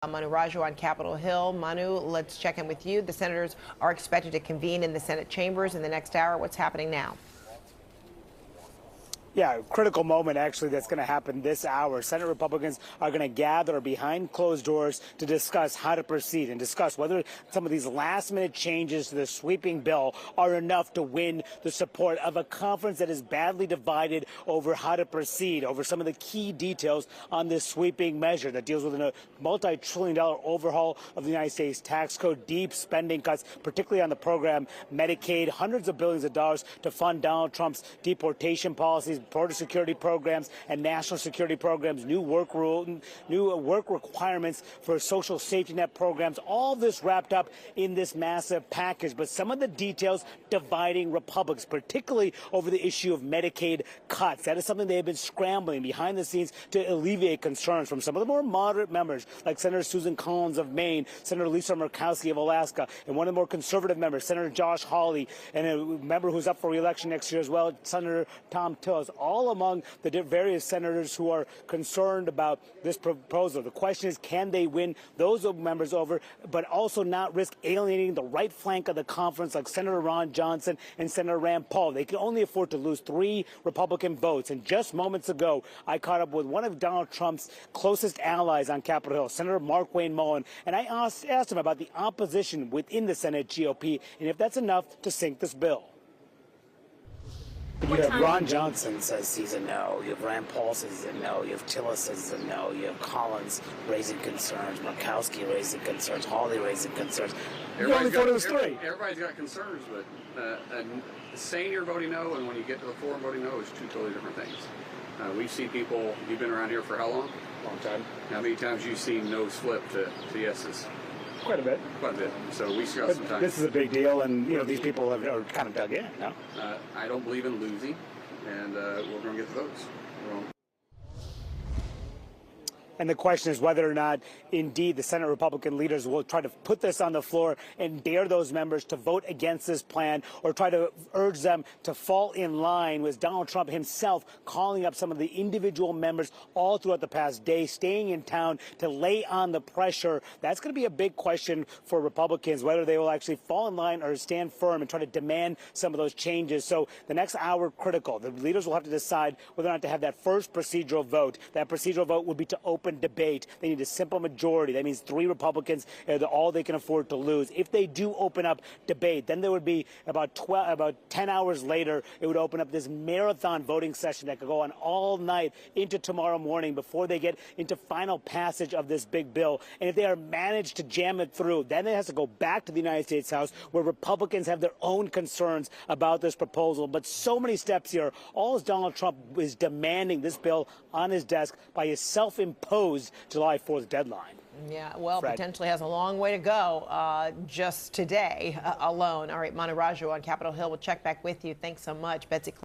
Manu Raju on Capitol Hill. Manu, let's check in with you. The senators are expected to convene in the Senate chambers in the next hour. What's happening now? Yeah, critical moment actually that's going to happen this hour. Senate Republicans are going to gather behind closed doors to discuss how to proceed and discuss whether some of these last-minute changes to the sweeping bill are enough to win the support of a conference that is badly divided over how to proceed, over some of the key details on this sweeping measure that deals with a multi-trillion-dollar overhaul of the United States tax code, deep spending cuts, particularly on the program Medicaid, hundreds of billions of dollars to fund Donald Trump's deportation policies, border security programs and national security programs, new work requirements for social safety net programs, all this wrapped up in this massive package. But some of the details dividing Republicans, particularly over the issue of Medicaid cuts. That is something they have been scrambling behind the scenes to alleviate concerns from some of the more moderate members, like Senator Susan Collins of Maine, Senator Lisa Murkowski of Alaska, and one of the more conservative members, Senator Josh Hawley, and a member who's up for re-election next year as well, Senator Tom Tillis, all among the various senators who are concerned about this proposal. The question is, can they win those members over, but also not risk alienating the right flank of the conference, like Senator Ron Johnson and Senator Rand Paul? They can only afford to lose 3 Republican votes. And just moments ago, I caught up with one of Donald Trump's closest allies on Capitol Hill, Senator Mark Wayne Mullen, and I asked him about the opposition within the Senate GOP and if that's enough to sink this bill. You have Ron Johnson says he's a no. You have Rand Paul says he's a no. You have Tillis says he's a no. You have Collins raising concerns. Murkowski raising concerns. Hawley raising concerns. Everybody's got concerns, but saying you're voting no and when you get to the floor and voting no is 2 totally different things. We've seen people. You've been around here for how long? Long time. How many times you've seen no's flip to yeses? Quite a bit. Quite a bit. So we still got some time. This is a big deal, and these people are kind of dug in. No? I don't believe in losing, and we're going to get the votes. And the question is whether or not, indeed, the Senate Republican leaders will try to put this on the floor and dare those members to vote against this plan, or try to urge them to fall in line with Donald Trump himself calling up some of the individual members all throughout the past day, staying in town to lay on the pressure. That's going to be a big question for Republicans, whether they will actually fall in line or stand firm and try to demand some of those changes. So the next hour, critical. The leaders will have to decide whether or not to have that first procedural vote. That procedural vote would be to open debate. They need a simple majority. That means 3 Republicans, all they can afford to lose. If they do open up debate, then there would be about 10 hours later, it would open up this marathon voting session that could go on all night into tomorrow morning before they get into final passage of this big bill. And if they are managed to jam it through, then it has to go back to the United States House, where Republicans have their own concerns about this proposal. But so many steps here. All as Donald Trump is demanding this bill on his desk by his self-imposed July 4th deadline. Yeah, well, Fred. Potentially has a long way to go just today alone. All right, Manu Raju on Capitol Hill. We'll check back with you. Thanks so much. Betsy.